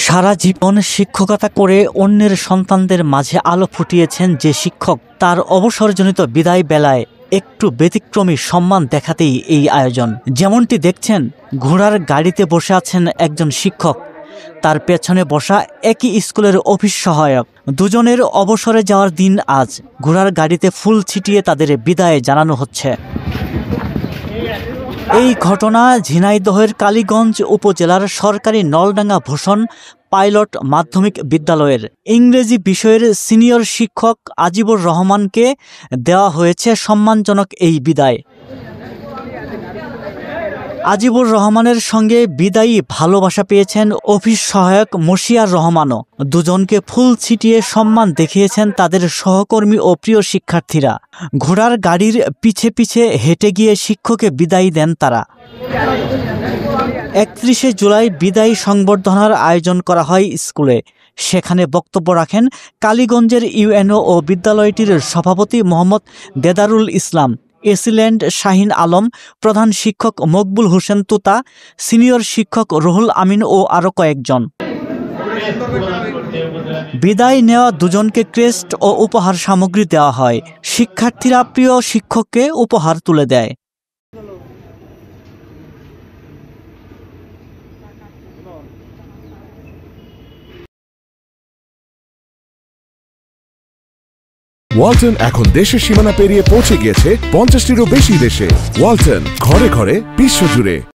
সারা জীবন শিক্ষকতা করে অন্যের সন্তানদের মাঝে আলো ফুটিয়েছেন যে শিক্ষক, তার অবসরজনিত বিদায় বেলায় একটু ব্যতিক্রমী সম্মান দেখাতেই এই আয়োজন। যেমনটি দেখছেন, ঘোড়ার গাড়িতে বসে আছেন একজন শিক্ষক, তার পেছনে বসা একই স্কুলের অফিস সহায়ক। দুজনের অবসরে যাওয়ার দিন আজ। ঘোড়ার গাড়িতে ফুল ছিটিয়ে তাদের বিদায় জানানো হচ্ছে। এই ঘটনা ঝিনাইদহের কালীগঞ্জ উপজেলার সরকারি নলডাঙ্গা ভূষণ পাইলট মাধ্যমিক বিদ্যালয়ের ইংরেজি বিষয়ের সিনিয়র শিক্ষক আজিবুর রহমানকে দেওয়া হয়েছে সম্মানজনক এই বিদায়। আজিবুর রহমানের সঙ্গে বিদায়ী ভালোবাসা পেয়েছেন অফিস সহায়ক মশিয়ার রহমানও। দুজনকে ফুল ছিটিয়ে সম্মান দেখিয়েছেন তাদের সহকর্মী ও প্রিয় শিক্ষার্থীরা। ঘোড়ার গাড়ির পিছে পিছে হেঁটে গিয়ে শিক্ষককে বিদায় দেন তারা। 31শে জুলাই বিদায়ী সংবর্ধনার আয়োজন করা হয় স্কুলে। সেখানে বক্তব্য রাখেন কালীগঞ্জের ইউএনও ও বিদ্যালয়টির সভাপতি মোহাম্মদ দেদারুল ইসলাম, এসিল্যান্ড শাহিন আলম, প্রধান শিক্ষক মকবুল হোসেন তুতা, সিনিয়র শিক্ষক রুহুল আমিন ও আরও কয়েকজন। বিদায় নেওয়া দুজনকে ক্রেস্ট ও উপহার সামগ্রী দেওয়া হয়। শিক্ষার্থীরা প্রিয় শিক্ষককে উপহার তুলে দেয়। ওয়ালটন এখন দেশের সীমানা পেরিয়ে পৌঁছে গিয়েছে 50টিরও বেশি দেশে। ওয়ালটন, ঘরে ঘরে বিশ্বজুড়ে।